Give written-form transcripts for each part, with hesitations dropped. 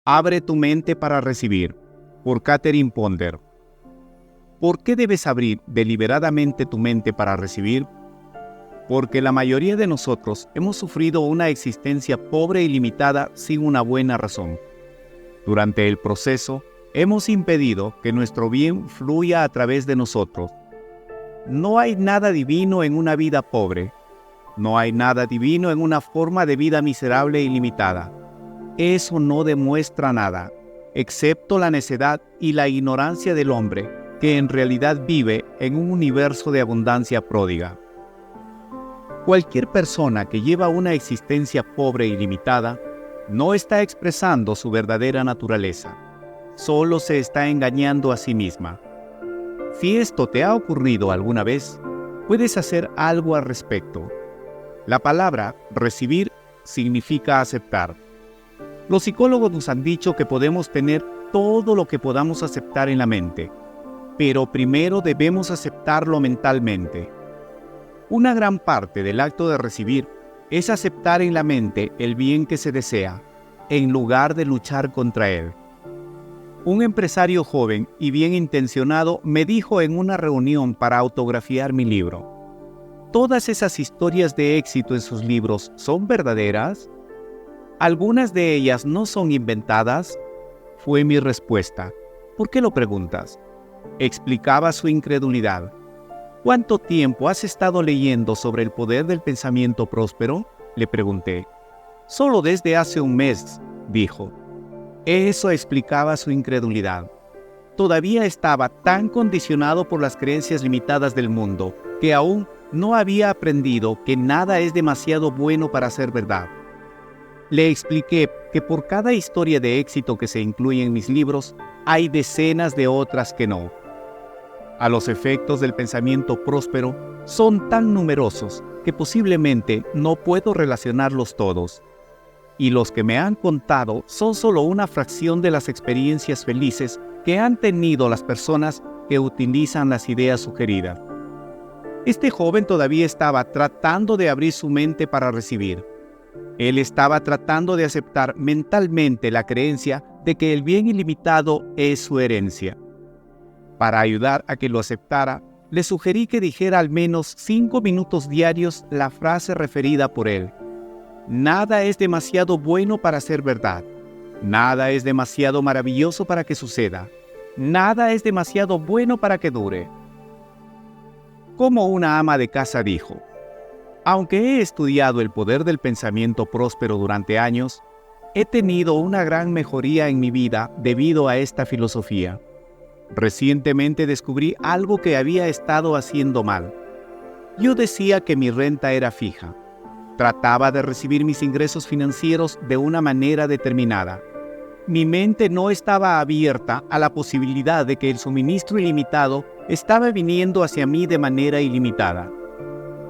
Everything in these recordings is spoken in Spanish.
Abre tu mente para recibir, por Catherine Ponder. ¿Por qué debes abrir deliberadamente tu mente para recibir? Porque la mayoría de nosotros hemos sufrido una existencia pobre y limitada sin una buena razón. Durante el proceso, hemos impedido que nuestro bien fluya a través de nosotros. No hay nada divino en una vida pobre. No hay nada divino en una forma de vida miserable y limitada. Eso no demuestra nada, excepto la necedad y la ignorancia del hombre, que en realidad vive en un universo de abundancia pródiga. Cualquier persona que lleva una existencia pobre y limitada no está expresando su verdadera naturaleza, solo se está engañando a sí misma. Si esto te ha ocurrido alguna vez, puedes hacer algo al respecto. La palabra recibir significa aceptar. Los psicólogos nos han dicho que podemos tener todo lo que podamos aceptar en la mente, pero primero debemos aceptarlo mentalmente. Una gran parte del acto de recibir es aceptar en la mente el bien que se desea, en lugar de luchar contra él. Un empresario joven y bien intencionado me dijo en una reunión para autografiar mi libro: ¿todas esas historias de éxito en sus libros son verdaderas? ¿Algunas de ellas no son inventadas? Fue mi respuesta. ¿Por qué lo preguntas? Explicaba su incredulidad. ¿Cuánto tiempo has estado leyendo sobre el poder del pensamiento próspero? Le pregunté. Solo desde hace un mes, dijo. Eso explicaba su incredulidad. Todavía estaba tan condicionado por las creencias limitadas del mundo que aún no había aprendido que nada es demasiado bueno para ser verdad. Le expliqué que por cada historia de éxito que se incluye en mis libros, hay decenas de otras que no. A los efectos del pensamiento próspero son tan numerosos que posiblemente no puedo relacionarlos todos. Y los que me han contado son solo una fracción de las experiencias felices que han tenido las personas que utilizan las ideas sugeridas. Este joven todavía estaba tratando de abrir su mente para recibir. Él estaba tratando de aceptar mentalmente la creencia de que el bien ilimitado es su herencia. Para ayudar a que lo aceptara, le sugerí que dijera al menos 5 minutos diarios la frase referida por él. Nada es demasiado bueno para ser verdad. Nada es demasiado maravilloso para que suceda. Nada es demasiado bueno para que dure. Como una ama de casa dijo: aunque he estudiado el poder del pensamiento próspero durante años, he tenido una gran mejoría en mi vida debido a esta filosofía. Recientemente descubrí algo que había estado haciendo mal. Yo decía que mi renta era fija. Trataba de recibir mis ingresos financieros de una manera determinada. Mi mente no estaba abierta a la posibilidad de que el suministro ilimitado estaba viniendo hacia mí de manera ilimitada.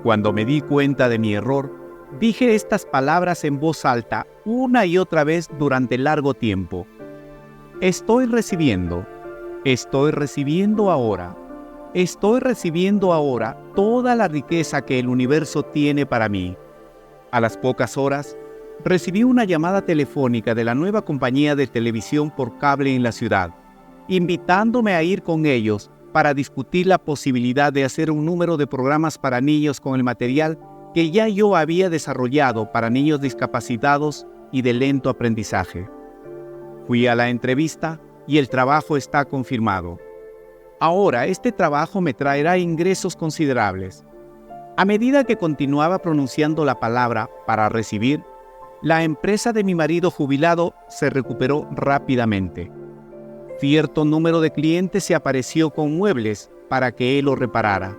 Cuando me di cuenta de mi error, dije estas palabras en voz alta una y otra vez durante largo tiempo. Estoy recibiendo ahora. Estoy recibiendo ahora toda la riqueza que el universo tiene para mí. A las pocas horas, recibí una llamada telefónica de la nueva compañía de televisión por cable en la ciudad, invitándome a ir con ellos para discutir la posibilidad de hacer un número de programas para niños con el material que ya yo había desarrollado para niños discapacitados y de lento aprendizaje. Fui a la entrevista y el trabajo está confirmado. Ahora este trabajo me traerá ingresos considerables. A medida que continuaba pronunciando la palabra para recibir, la empresa de mi marido jubilado se recuperó rápidamente. Cierto número de clientes se apareció con muebles para que él lo reparara.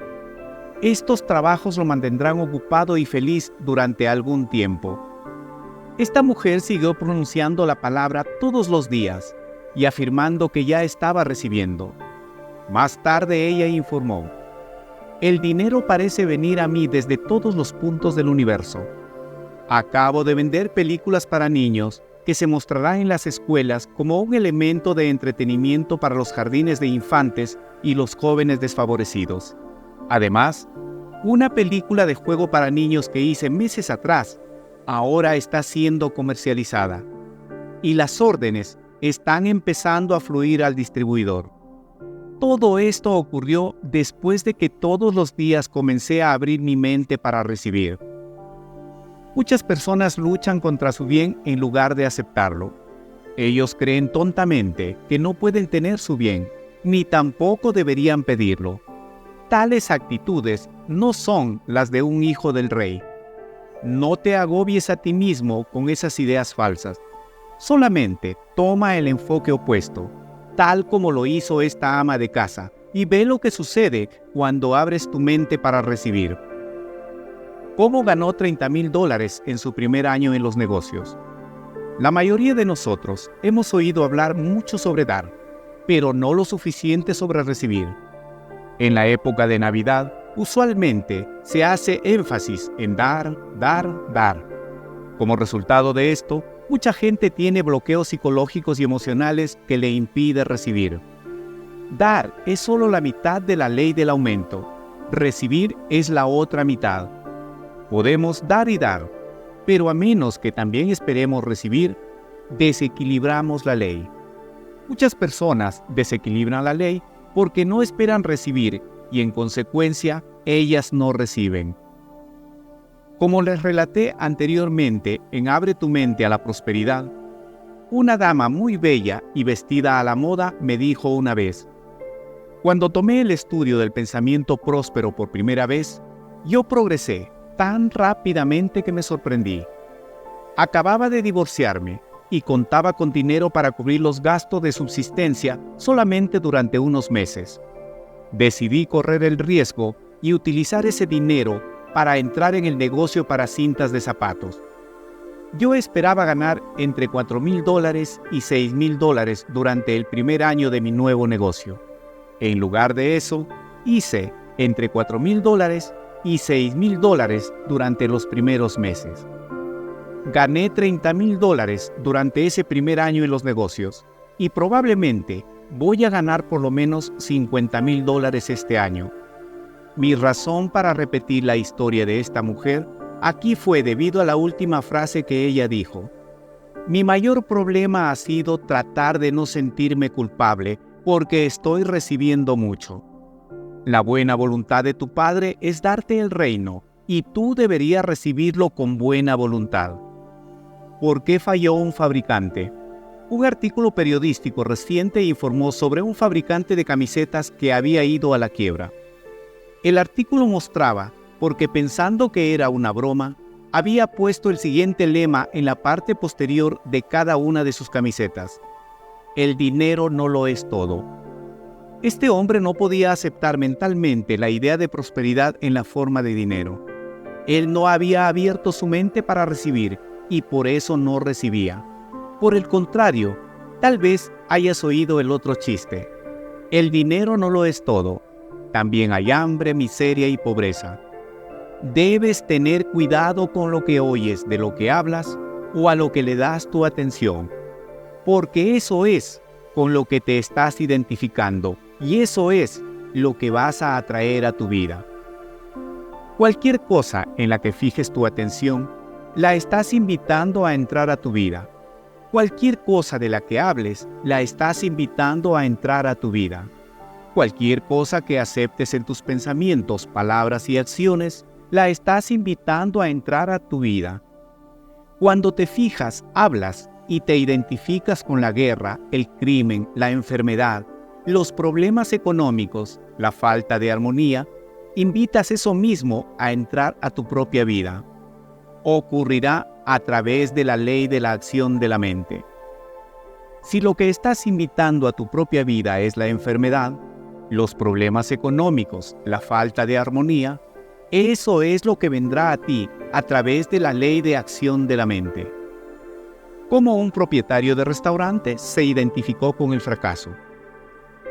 Estos trabajos lo mantendrán ocupado y feliz durante algún tiempo. Esta mujer siguió pronunciando la palabra todos los días y afirmando que ya estaba recibiendo. Más tarde ella informó: el dinero parece venir a mí desde todos los puntos del universo. Acabo de vender películas para niños que se mostrarán en las escuelas como un elemento de entretenimiento para los jardines de infantes y los jóvenes desfavorecidos. Además, una película de juego para niños que hice meses atrás ahora está siendo comercializada. Y las órdenes están empezando a fluir al distribuidor. Todo esto ocurrió después de que todos los días comencé a abrir mi mente para recibir. Muchas personas luchan contra su bien en lugar de aceptarlo. Ellos creen tontamente que no pueden tener su bien, ni tampoco deberían pedirlo. Tales actitudes no son las de un hijo del rey. No te agobies a ti mismo con esas ideas falsas. Solamente toma el enfoque opuesto, tal como lo hizo esta ama de casa, y ve lo que sucede cuando abres tu mente para recibir. ¿Cómo ganó $30,000 en su primer año en los negocios? La mayoría de nosotros hemos oído hablar mucho sobre dar, pero no lo suficiente sobre recibir. En la época de Navidad, usualmente se hace énfasis en dar, dar, dar. Como resultado de esto, mucha gente tiene bloqueos psicológicos y emocionales que le impiden recibir. Dar es solo la mitad de la ley del aumento. Recibir es la otra mitad. Podemos dar y dar, pero a menos que también esperemos recibir, desequilibramos la ley. Muchas personas desequilibran la ley porque no esperan recibir y en consecuencia ellas no reciben. Como les relaté anteriormente en Abre tu mente a la prosperidad, una dama muy bella y vestida a la moda me dijo una vez: cuando tomé el estudio del pensamiento próspero por primera vez, yo progresé tan rápidamente que me sorprendí. Acababa de divorciarme y contaba con dinero para cubrir los gastos de subsistencia solamente durante unos meses. Decidí correr el riesgo y utilizar ese dinero para entrar en el negocio para cintas de zapatos. Yo esperaba ganar entre $4,000 y $6,000 durante el primer año de mi nuevo negocio. En lugar de eso, hice entre $4,000 y $6,000 durante los primeros meses. Gané $30,000 durante ese primer año en los negocios y probablemente voy a ganar por lo menos $50,000 este año. Mi razón para repetir la historia de esta mujer aquí fue debido a la última frase que ella dijo. Mi mayor problema ha sido tratar de no sentirme culpable porque estoy recibiendo mucho. La buena voluntad de tu Padre es darte el reino y tú deberías recibirlo con buena voluntad. ¿Por qué falló un fabricante? Un artículo periodístico reciente informó sobre un fabricante de camisetas que había ido a la quiebra. El artículo mostraba, porque pensando que era una broma, había puesto el siguiente lema en la parte posterior de cada una de sus camisetas: el dinero no lo es todo. Este hombre no podía aceptar mentalmente la idea de prosperidad en la forma de dinero. Él no había abierto su mente para recibir y por eso no recibía. Por el contrario, tal vez hayas oído el otro chiste: el dinero no lo es todo. También hay hambre, miseria y pobreza. Debes tener cuidado con lo que oyes, de lo que hablas o a lo que le das tu atención, porque eso es con lo que te estás identificando y eso es lo que vas a atraer a tu vida. Cualquier cosa en la que fijes tu atención, la estás invitando a entrar a tu vida. Cualquier cosa de la que hables, la estás invitando a entrar a tu vida. Cualquier cosa que aceptes en tus pensamientos, palabras y acciones, la estás invitando a entrar a tu vida. Cuando te fijas, hablas y te identificas con la guerra, el crimen, la enfermedad, los problemas económicos, la falta de armonía, invitas eso mismo a entrar a tu propia vida. Ocurrirá a través de la ley de la acción de la mente. Si lo que estás invitando a tu propia vida es la enfermedad, los problemas económicos, la falta de armonía, eso es lo que vendrá a ti a través de la ley de acción de la mente. Como un propietario de restaurante se identificó con el fracaso.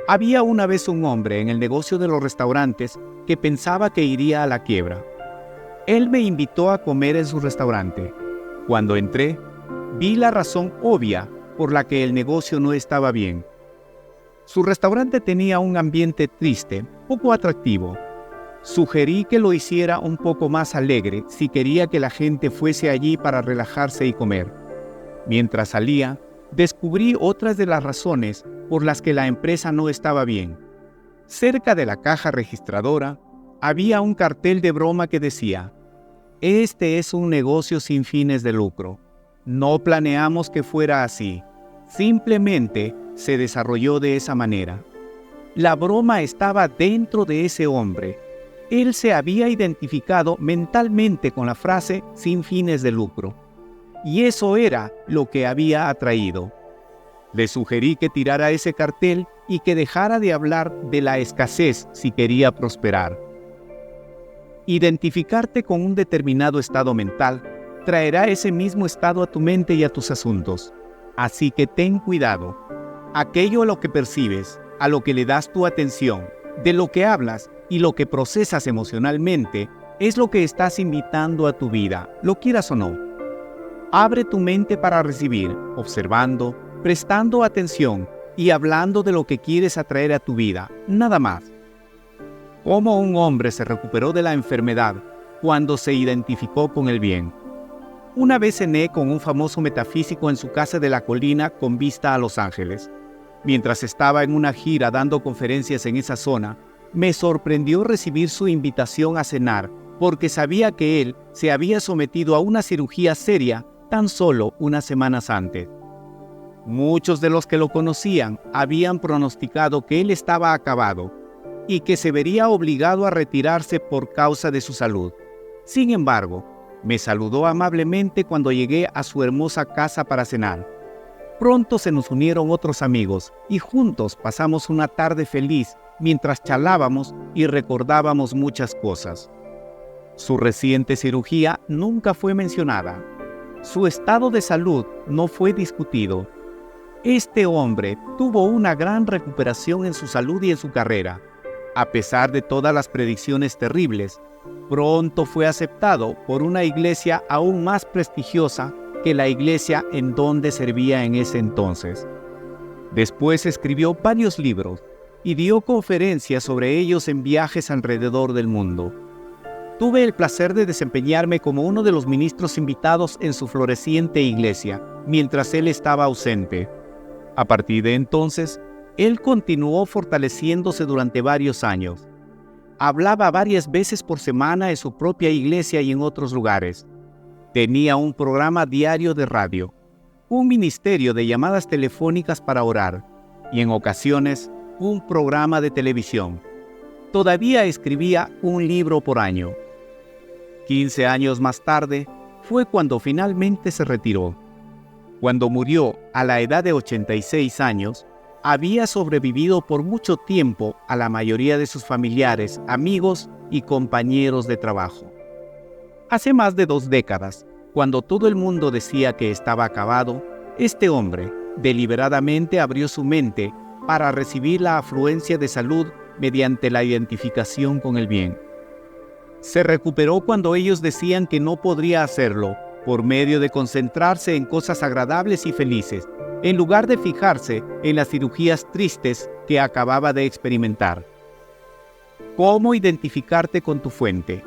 Había una vez un hombre en el negocio de los restaurantes que pensaba que iría a la quiebra. Él me invitó a comer en su restaurante. Cuando entré, vi la razón obvia por la que el negocio no estaba bien. Su restaurante tenía un ambiente triste, poco atractivo. Sugerí que lo hiciera un poco más alegre si quería que la gente fuese allí para relajarse y comer. Mientras salía, descubrí otras de las razones por las que la empresa no estaba bien. Cerca de la caja registradora había un cartel de broma que decía: "Este es un negocio sin fines de lucro. No planeamos que fuera así. Simplemente se desarrolló de esa manera". La broma estaba dentro de ese hombre. Él se había identificado mentalmente con la frase "sin fines de lucro". Y eso era lo que había atraído. Le sugerí que tirara ese cartel y que dejara de hablar de la escasez si quería prosperar. Identificarte con un determinado estado mental traerá ese mismo estado a tu mente y a tus asuntos. Así que ten cuidado. Aquello a lo que percibes, a lo que le das tu atención, de lo que hablas y lo que procesas emocionalmente, es lo que estás invitando a tu vida, lo quieras o no. Abre tu mente para recibir, observando, prestando atención y hablando de lo que quieres atraer a tu vida, nada más. Cómo un hombre se recuperó de la enfermedad cuando se identificó con el bien. Una vez cené con un famoso metafísico en su casa de la colina con vista a Los Ángeles. Mientras estaba en una gira dando conferencias en esa zona, me sorprendió recibir su invitación a cenar porque sabía que él se había sometido a una cirugía seria tan solo unas semanas antes. Muchos de los que lo conocían habían pronosticado que él estaba acabado y que se vería obligado a retirarse por causa de su salud. Sin embargo, me saludó amablemente cuando llegué a su hermosa casa para cenar. Pronto se nos unieron otros amigos y juntos pasamos una tarde feliz mientras charlábamos y recordábamos muchas cosas. Su reciente cirugía nunca fue mencionada. Su estado de salud no fue discutido. Este hombre tuvo una gran recuperación en su salud y en su carrera. A pesar de todas las predicciones terribles, pronto fue aceptado por una iglesia aún más prestigiosa que la iglesia en donde servía en ese entonces. Después escribió varios libros y dio conferencias sobre ellos en viajes alrededor del mundo. Tuve el placer de desempeñarme como uno de los ministros invitados en su floreciente iglesia, mientras él estaba ausente. A partir de entonces, él continuó fortaleciéndose durante varios años. Hablaba varias veces por semana en su propia iglesia y en otros lugares. Tenía un programa diario de radio, un ministerio de llamadas telefónicas para orar y en ocasiones un programa de televisión. Todavía escribía un libro por año. 15 años más tarde fue cuando finalmente se retiró. Cuando murió a la edad de 86 años, había sobrevivido por mucho tiempo a la mayoría de sus familiares, amigos y compañeros de trabajo. Hace más de 2 décadas, cuando todo el mundo decía que estaba acabado, este hombre deliberadamente abrió su mente para recibir la afluencia de salud mediante la identificación con el bien. Se recuperó cuando ellos decían que no podría hacerlo, por medio de concentrarse en cosas agradables y felices, en lugar de fijarse en las cirugías tristes que acababa de experimentar. ¿Cómo identificarte con tu fuente?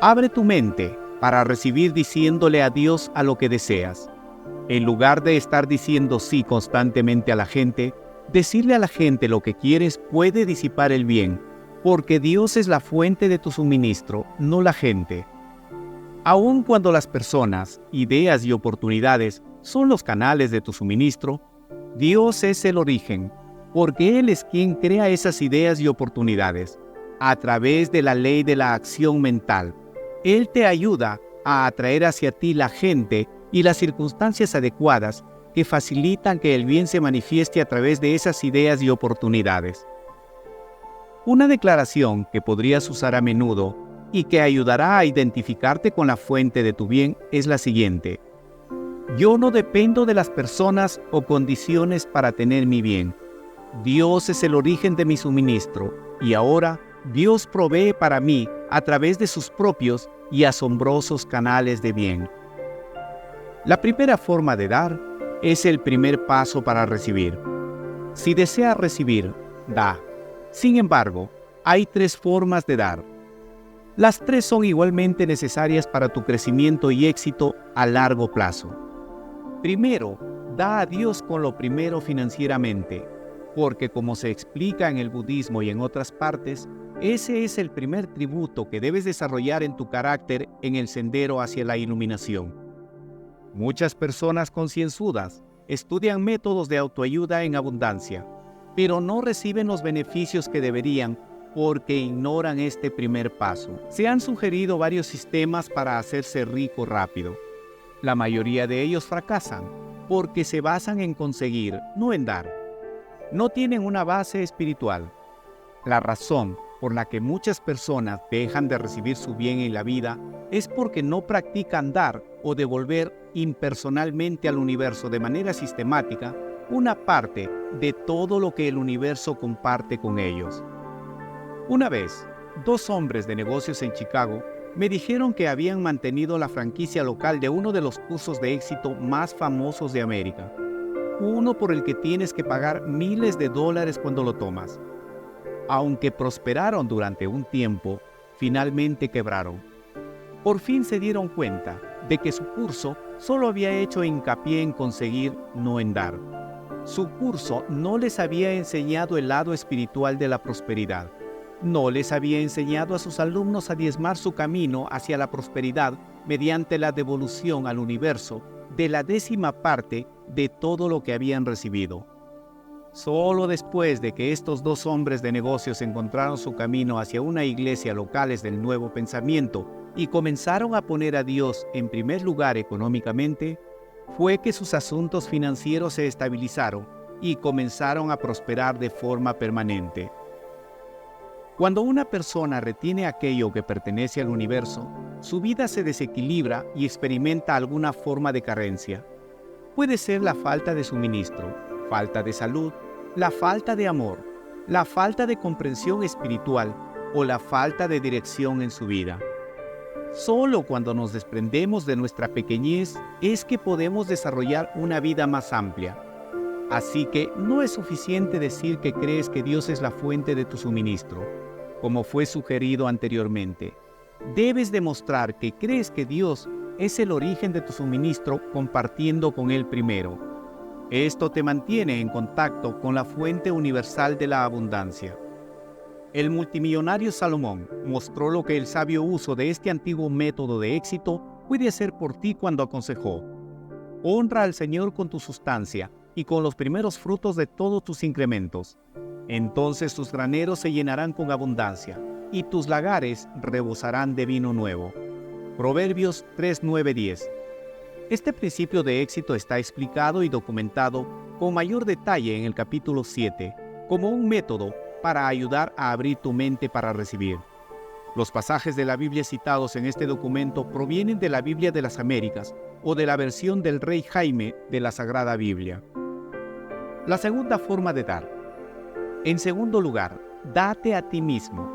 Abre tu mente para recibir diciéndole adiós a lo que deseas. En lugar de estar diciendo sí constantemente a la gente, decirle a la gente lo que quieres puede disipar el bien, porque Dios es la fuente de tu suministro, no la gente. Aun cuando las personas, ideas y oportunidades son los canales de tu suministro, Dios es el origen, porque Él es quien crea esas ideas y oportunidades. A través de la ley de la acción mental, Él te ayuda a atraer hacia ti la gente y las circunstancias adecuadas que facilitan que el bien se manifieste a través de esas ideas y oportunidades. Una declaración que podrías usar a menudo y que ayudará a identificarte con la fuente de tu bien es la siguiente: yo no dependo de las personas o condiciones para tener mi bien. Dios es el origen de mi suministro y ahora Dios provee para mí a través de sus propios y asombrosos canales de bien. La primera forma de dar es el primer paso para recibir. Si deseas recibir, da. Sin embargo, hay 3 formas de dar. Las 3 son igualmente necesarias para tu crecimiento y éxito a largo plazo. Primero, Da a Dios con lo primero financieramente, porque como se explica en el budismo y en otras partes, ese es el primer tributo que debes desarrollar en tu carácter en el sendero hacia la iluminación. Muchas personas concienzudas estudian métodos de autoayuda en abundancia, pero no reciben los beneficios que deberían porque ignoran este primer paso. Se han sugerido varios sistemas para hacerse rico rápido. La mayoría de ellos fracasan porque se basan en conseguir, no en dar. No tienen una base espiritual. La razón por la que muchas personas dejan de recibir su bien en la vida es porque no practican dar o devolver impersonalmente al universo de manera sistemática una parte de todo lo que el universo comparte con ellos. Una vez, 2 hombres de negocios en Chicago me dijeron que habían mantenido la franquicia local de uno de los cursos de éxito más famosos de América, uno por el que tienes que pagar miles de dólares cuando lo tomas. Aunque prosperaron durante un tiempo, finalmente quebraron. Por fin se dieron cuenta de que su curso solo había hecho hincapié en conseguir, no en dar. Su curso no les había enseñado el lado espiritual de la prosperidad. No les había enseñado a sus alumnos a diezmar su camino hacia la prosperidad mediante la devolución al universo de la 10ª parte de todo lo que habían recibido. Solo después de que estos 2 hombres de negocios encontraron su camino hacia una iglesia locales del nuevo pensamiento y comenzaron a poner a Dios en primer lugar económicamente, fue que sus asuntos financieros se estabilizaron y comenzaron a prosperar de forma permanente. Cuando una persona retiene aquello que pertenece al universo, su vida se desequilibra y experimenta alguna forma de carencia. Puede ser la falta de suministro, falta de salud, la falta de amor, la falta de comprensión espiritual o la falta de dirección en su vida. Solo cuando nos desprendemos de nuestra pequeñez es que podemos desarrollar una vida más amplia. Así que no es suficiente decir que crees que Dios es la fuente de tu suministro, como fue sugerido anteriormente. Debes demostrar que crees que Dios es el origen de tu suministro compartiendo con Él primero. Esto te mantiene en contacto con la fuente universal de la abundancia. El multimillonario Salomón mostró lo que el sabio uso de este antiguo método de éxito puede hacer por ti cuando aconsejó: honra al Señor con tu sustancia y con los primeros frutos de todos tus incrementos. Entonces tus graneros se llenarán con abundancia y tus lagares rebosarán de vino nuevo. Proverbios 3:9-10. Este principio de éxito está explicado y documentado con mayor detalle en el capítulo 7, como un método para ayudar a abrir tu mente para recibir. Los pasajes de la Biblia citados en este documento provienen de la Biblia de las Américas o de la versión del Rey Jaime de la Sagrada Biblia. La segunda forma de dar. En segundo lugar, date a ti mismo.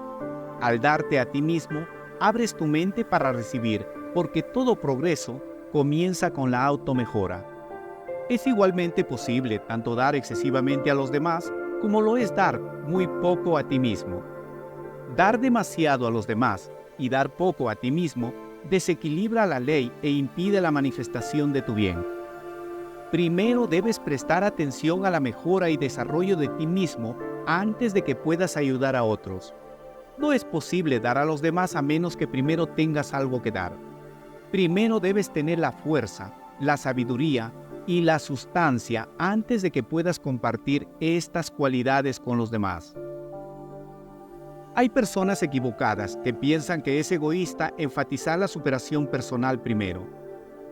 Al darte a ti mismo, abres tu mente para recibir, porque todo progreso comienza con la automejora. Es igualmente posible tanto dar excesivamente a los demás como lo es dar muy poco a ti mismo. Dar demasiado a los demás y dar poco a ti mismo desequilibra la ley e impide la manifestación de tu bien. Primero debes prestar atención a la mejora y desarrollo de ti mismo antes de que puedas ayudar a otros. No es posible dar a los demás a menos que primero tengas algo que dar. Primero debes tener la fuerza, la sabiduría y la sustancia antes de que puedas compartir estas cualidades con los demás. Hay personas equivocadas que piensan que es egoísta enfatizar la superación personal primero,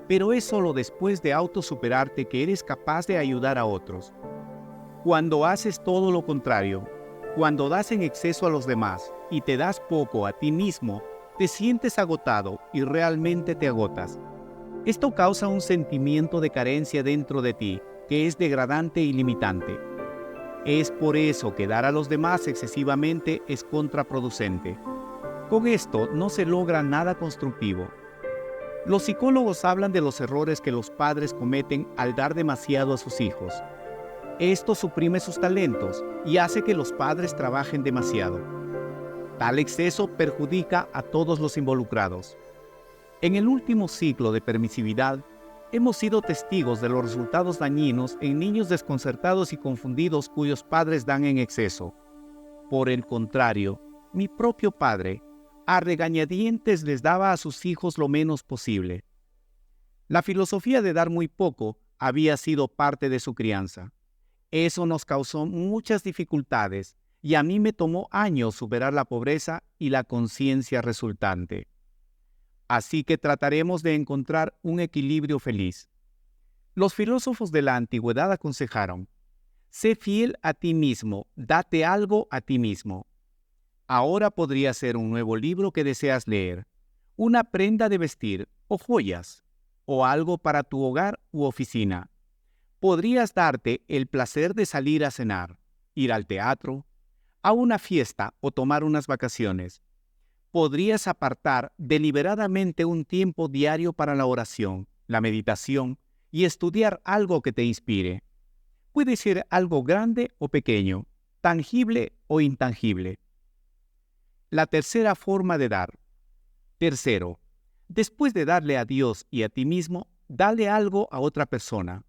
pero es solo después de autosuperarte que eres capaz de ayudar a otros. Cuando haces todo lo contrario, cuando das en exceso a los demás y te das poco a ti mismo, te sientes agotado y realmente te agotas. Esto causa un sentimiento de carencia dentro de ti que es degradante y limitante. Es por eso que dar a los demás excesivamente es contraproducente. Con esto no se logra nada constructivo. Los psicólogos hablan de los errores que los padres cometen al dar demasiado a sus hijos. Esto suprime sus talentos y hace que los padres trabajen demasiado. Tal exceso perjudica a todos los involucrados. En el último ciclo de permisividad, Hemos sido testigos de los resultados dañinos en niños desconcertados y confundidos cuyos padres dan en exceso. Por el contrario, mi propio padre, a regañadientes les daba a sus hijos lo menos posible. La filosofía de dar muy poco había sido parte de su crianza. Eso nos causó muchas dificultades y a mí me tomó años superar la pobreza y la conciencia resultante. Así que trataremos de encontrar un equilibrio feliz. Los filósofos de la antigüedad aconsejaron: sé fiel a ti mismo, date algo a ti mismo. Ahora podría ser un nuevo libro que deseas leer, una prenda de vestir o joyas, o algo para tu hogar u oficina. Podrías darte el placer de salir a cenar, ir al teatro, a una fiesta o tomar unas vacaciones. Podrías apartar deliberadamente un tiempo diario para la oración, la meditación y estudiar algo que te inspire. Puede ser algo grande o pequeño, tangible o intangible. La tercera forma de dar. Tercero, después de darle a Dios y a ti mismo, dale algo a otra persona.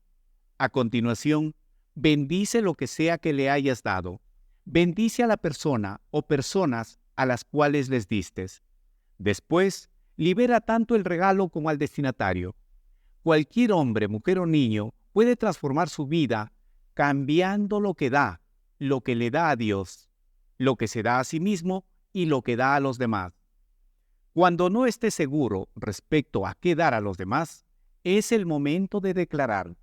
A continuación, bendice lo que sea que le hayas dado. Bendice a la persona o personas a las cuales les distes. Después, libera tanto el regalo como al destinatario. Cualquier hombre, mujer o niño puede transformar su vida cambiando lo que da, lo que le da a Dios, lo que se da a sí mismo y lo que da a los demás. Cuando no estés seguro respecto a qué dar a los demás, es el momento de declarar: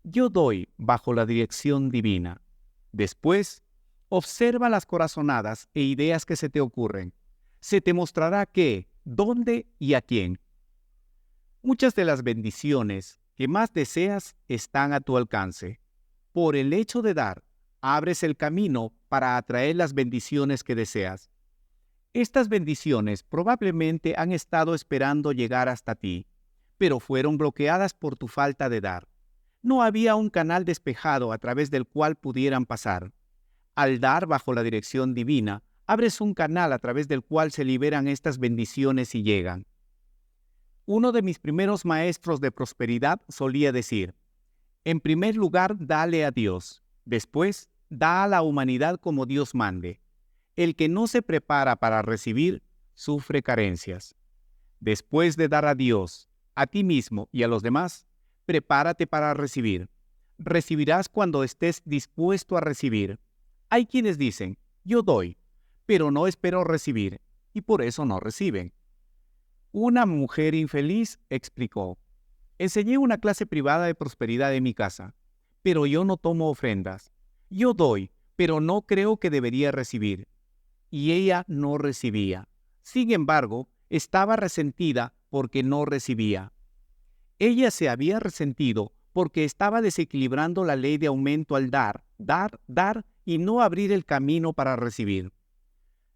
yo doy bajo la dirección divina. Después, observa las corazonadas e ideas que se te ocurren. Se te mostrará qué, dónde y a quién. Muchas de las bendiciones que más deseas están a tu alcance. Por el hecho de dar, abres el camino para atraer las bendiciones que deseas. Estas bendiciones probablemente han estado esperando llegar hasta ti, pero fueron bloqueadas por tu falta de dar. No había un canal despejado a través del cual pudieran pasar. Al dar bajo la dirección divina, abres un canal a través del cual se liberan estas bendiciones y llegan. Uno de mis primeros maestros de prosperidad solía decir: en primer lugar, dale a Dios. Después, da a la humanidad como Dios mande. El que no se prepara para recibir, sufre carencias. Después de dar a Dios, a ti mismo y a los demás, prepárate para recibir. Recibirás cuando estés dispuesto a recibir. Hay quienes dicen: yo doy, pero no espero recibir, y por eso no reciben. Una mujer infeliz explicó: enseñé una clase privada de prosperidad en mi casa, pero yo no tomo ofrendas. Yo doy, pero no creo que debería recibir. Y ella no recibía. Sin embargo, estaba resentida porque no recibía. Ella se había resentido porque estaba desequilibrando la ley de aumento al dar y no abrir el camino para recibir.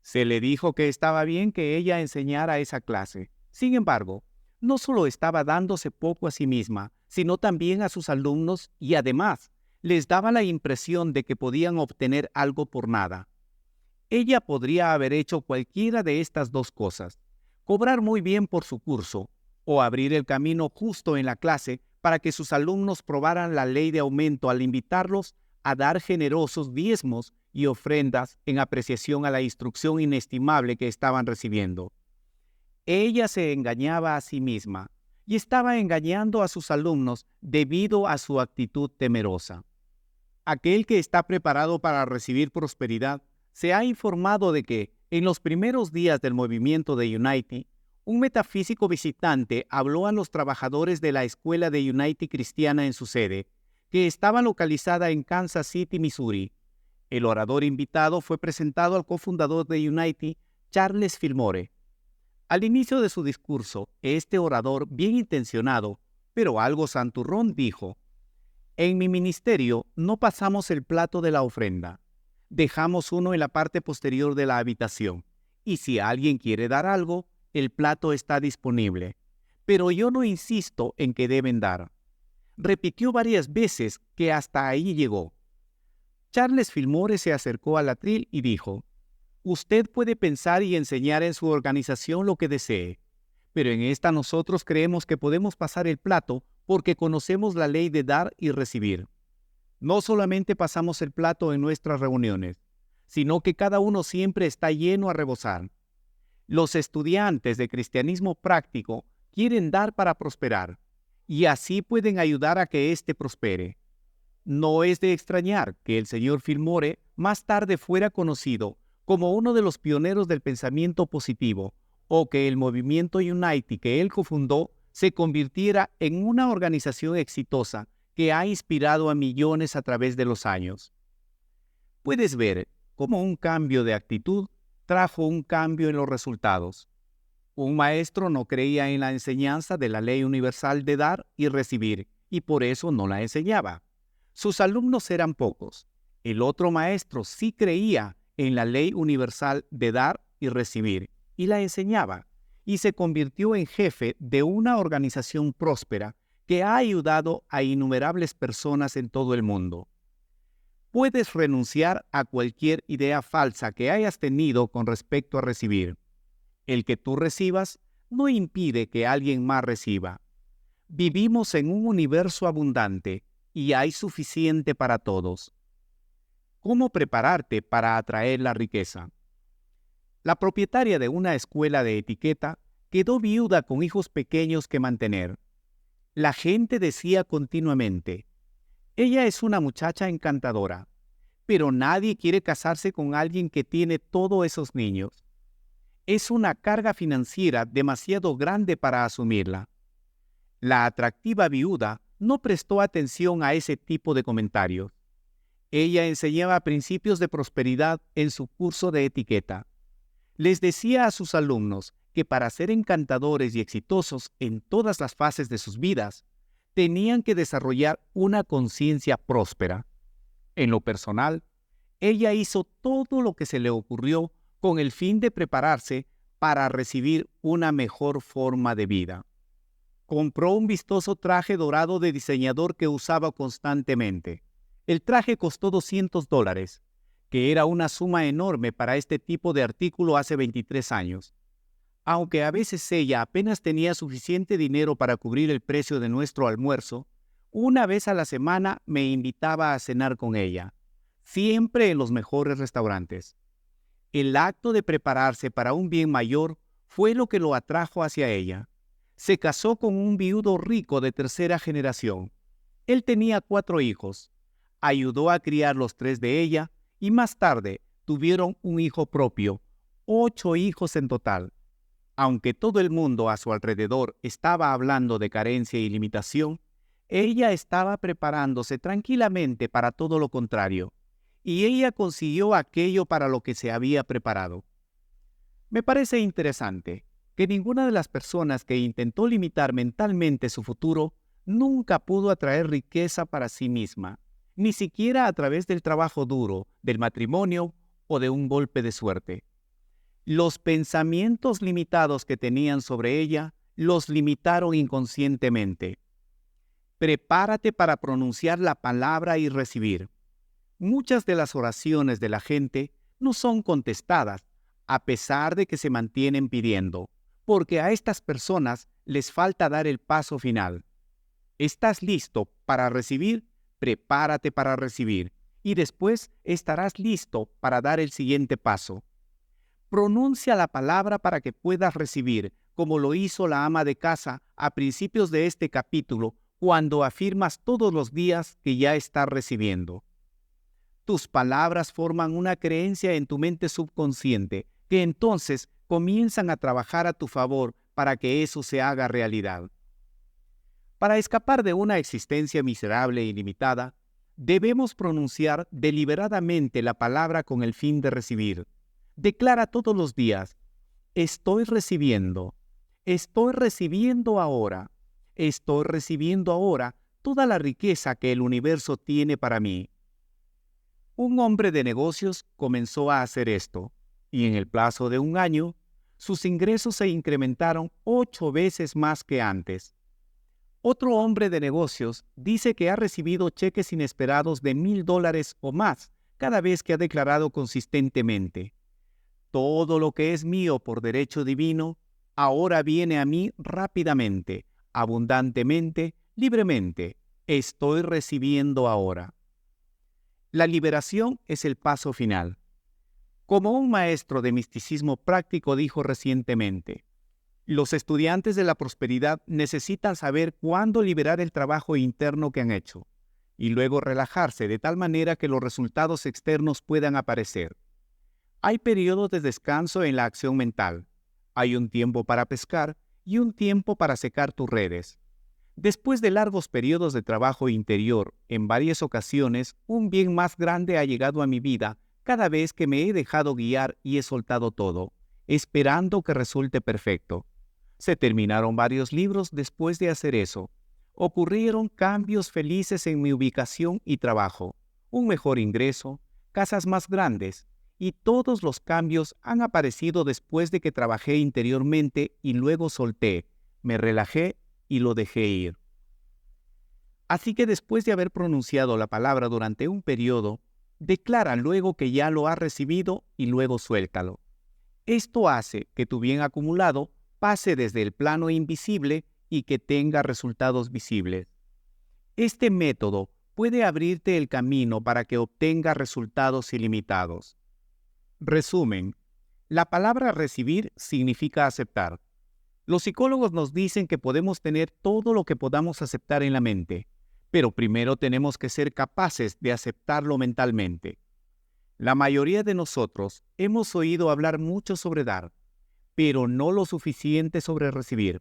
Se le dijo que estaba bien que ella enseñara esa clase. Sin embargo, no solo estaba dándose poco a sí misma, sino también a sus alumnos y además les daba la impresión de que podían obtener algo por nada. Ella podría haber hecho cualquiera de estas dos cosas: cobrar muy bien por su curso o abrir el camino justo en la clase para que sus alumnos probaran la ley de aumento al invitarlos a dar generosos diezmos y ofrendas en apreciación a la instrucción inestimable que estaban recibiendo. Ella se engañaba a sí misma y estaba engañando a sus alumnos debido a su actitud temerosa. Aquel que está preparado para recibir prosperidad se ha informado de que, en los primeros días del movimiento de Unity, un metafísico visitante habló a los trabajadores de la escuela de Unity cristiana en su sede, que estaba localizada en Kansas City, Missouri. El orador invitado fue presentado al cofundador de Unity, Charles Fillmore. Al inicio de su discurso, este orador, bien intencionado, pero algo santurrón, dijo: en mi ministerio no pasamos el plato de la ofrenda. Dejamos uno en la parte posterior de la habitación, y si alguien quiere dar algo, el plato está disponible. Pero yo no insisto en que deben dar. Repitió varias veces que hasta ahí llegó. Charles Fillmore se acercó al atril y dijo: usted puede pensar y enseñar en su organización lo que desee, pero en esta nosotros creemos que podemos pasar el plato porque conocemos la ley de dar y recibir. No solamente pasamos el plato en nuestras reuniones, sino que cada uno siempre está lleno a rebosar. Los estudiantes de cristianismo práctico quieren dar para prosperar, y así pueden ayudar a que éste prospere. No es de extrañar que el señor Fillmore más tarde fuera conocido como uno de los pioneros del pensamiento positivo, o que el movimiento Unity que él cofundó se convirtiera en una organización exitosa que ha inspirado a millones a través de los años. Puedes ver cómo un cambio de actitud trajo un cambio en los resultados. Un maestro no creía en la enseñanza de la ley universal de dar y recibir, y por eso no la enseñaba. Sus alumnos eran pocos. El otro maestro sí creía en la ley universal de dar y recibir, y la enseñaba, y se convirtió en jefe de una organización próspera que ha ayudado a innumerables personas en todo el mundo. Puedes renunciar a cualquier idea falsa que hayas tenido con respecto a recibir. El que tú recibas no impide que alguien más reciba. Vivimos en un universo abundante y hay suficiente para todos. ¿Cómo prepararte para atraer la riqueza? La propietaria de una escuela de etiqueta quedó viuda con hijos pequeños que mantener. La gente decía continuamente: ella es una muchacha encantadora, pero nadie quiere casarse con alguien que tiene todos esos niños. Es una carga financiera demasiado grande para asumirla. La atractiva viuda no prestó atención a ese tipo de comentarios. Ella enseñaba principios de prosperidad en su curso de etiqueta. Les decía a sus alumnos que para ser encantadores y exitosos en todas las fases de sus vidas, tenían que desarrollar una conciencia próspera. En lo personal, ella hizo todo lo que se le ocurrió con el fin de prepararse para recibir una mejor forma de vida. Compró un vistoso traje dorado de diseñador que usaba constantemente. El traje costó $200, que era una suma enorme para este tipo de artículo hace 23 años. Aunque a veces ella apenas tenía suficiente dinero para cubrir el precio de nuestro almuerzo, una vez a la semana me invitaba a cenar con ella, siempre en los mejores restaurantes. El acto de prepararse para un bien mayor fue lo que lo atrajo hacia ella. Se casó con un viudo rico de tercera generación. Él tenía 4 hijos. Ayudó a criar los 3 de ella y más tarde tuvieron un hijo propio, 8 hijos en total. Aunque todo el mundo a su alrededor estaba hablando de carencia y limitación, ella estaba preparándose tranquilamente para todo lo contrario, y ella consiguió aquello para lo que se había preparado. Me parece interesante que ninguna de las personas que intentó limitar mentalmente su futuro nunca pudo atraer riqueza para sí misma, ni siquiera a través del trabajo duro, del matrimonio o de un golpe de suerte. Los pensamientos limitados que tenían sobre ella los limitaron inconscientemente. Prepárate para pronunciar la palabra y recibir. Muchas de las oraciones de la gente no son contestadas, a pesar de que se mantienen pidiendo, porque a estas personas les falta dar el paso final. ¿Estás listo para recibir? Prepárate para recibir, y después estarás listo para dar el siguiente paso. Pronuncia la palabra para que puedas recibir, como lo hizo la ama de casa a principios de este capítulo, cuando afirmas todos los días que ya estás recibiendo. Tus palabras forman una creencia en tu mente subconsciente, que entonces comienzan a trabajar a tu favor para que eso se haga realidad. Para escapar de una existencia miserable y limitada, debemos pronunciar deliberadamente la palabra con el fin de recibir. Declara todos los días: estoy recibiendo ahora, estoy recibiendo ahora toda la riqueza que el universo tiene para mí. Un hombre de negocios comenzó a hacer esto, y en el plazo de un año, sus ingresos se incrementaron 8 veces más que antes. Otro hombre de negocios dice que ha recibido cheques inesperados de $1,000 o más cada vez que ha declarado consistentemente: todo lo que es mío por derecho divino, ahora viene a mí rápidamente, abundantemente libremente. Estoy recibiendo ahora. La liberación es el paso final. Como un maestro de misticismo práctico dijo recientemente, los estudiantes de la prosperidad necesitan saber cuándo liberar el trabajo interno que han hecho y luego relajarse de tal manera que los resultados externos puedan aparecer. Hay periodos de descanso en la acción mental. Hay un tiempo para pescar y un tiempo para secar tus redes. Después de largos periodos de trabajo interior, en varias ocasiones, un bien más grande ha llegado a mi vida cada vez que me he dejado guiar y he soltado todo, esperando que resulte perfecto. Se terminaron varios libros después de hacer eso. Ocurrieron cambios felices en mi ubicación y trabajo, un mejor ingreso, casas más grandes, y todos los cambios han aparecido después de que trabajé interiormente y luego solté, me relajé y lo dejé ir. Así que después de haber pronunciado la palabra durante un periodo, declara luego que ya lo has recibido y luego suéltalo. Esto hace que tu bien acumulado pase desde el plano invisible y que tenga resultados visibles. Este método puede abrirte el camino para que obtengas resultados ilimitados. Resumen, la palabra recibir significa aceptar. Los psicólogos nos dicen que podemos tener todo lo que podamos aceptar en la mente, pero primero tenemos que ser capaces de aceptarlo mentalmente. La mayoría de nosotros hemos oído hablar mucho sobre dar, pero no lo suficiente sobre recibir.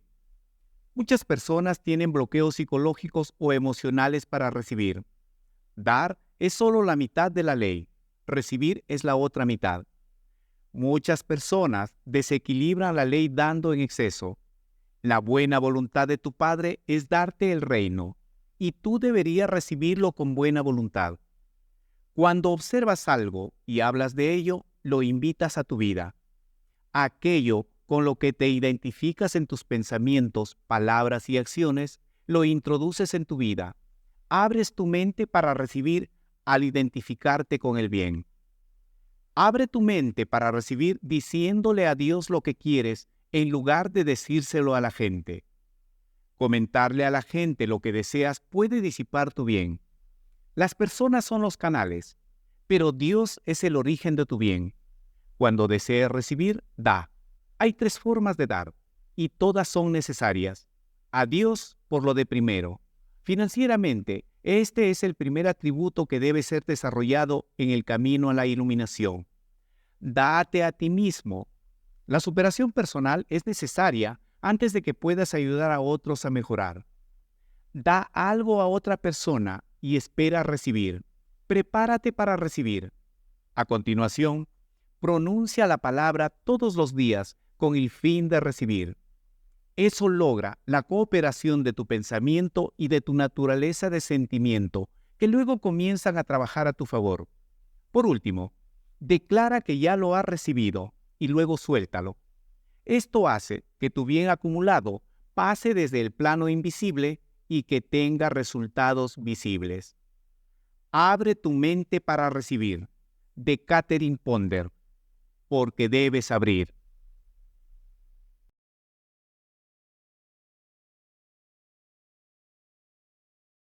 Muchas personas tienen bloqueos psicológicos o emocionales para recibir. Dar es solo la mitad de la ley, recibir es la otra mitad. Muchas personas desequilibran la ley dando en exceso. La buena voluntad de tu Padre es darte el reino, y tú deberías recibirlo con buena voluntad. Cuando observas algo y hablas de ello, lo invitas a tu vida. Aquello con lo que te identificas en tus pensamientos, palabras y acciones, lo introduces en tu vida. Abres tu mente para recibir al identificarte con el bien. Abre tu mente para recibir diciéndole a Dios lo que quieres en lugar de decírselo a la gente. Comentarle a la gente lo que deseas puede disipar tu bien. Las personas son los canales, pero Dios es el origen de tu bien. Cuando desees recibir, da. Hay 3 formas de dar, y todas son necesarias. A Dios por lo de primero. Financieramente, este es el primer atributo que debe ser desarrollado en el camino a la iluminación. Date a ti mismo. La superación personal es necesaria antes de que puedas ayudar a otros a mejorar. Da algo a otra persona y espera recibir. Prepárate para recibir. A continuación, pronuncia la palabra todos los días con el fin de recibir. Eso logra la cooperación de tu pensamiento y de tu naturaleza de sentimiento, que luego comienzan a trabajar a tu favor. Por último, declara que ya lo has recibido y luego suéltalo. Esto hace que tu bien acumulado pase desde el plano invisible y que tenga resultados visibles. Abre tu mente para recibir, de Catherine Ponder, porque debes abrir.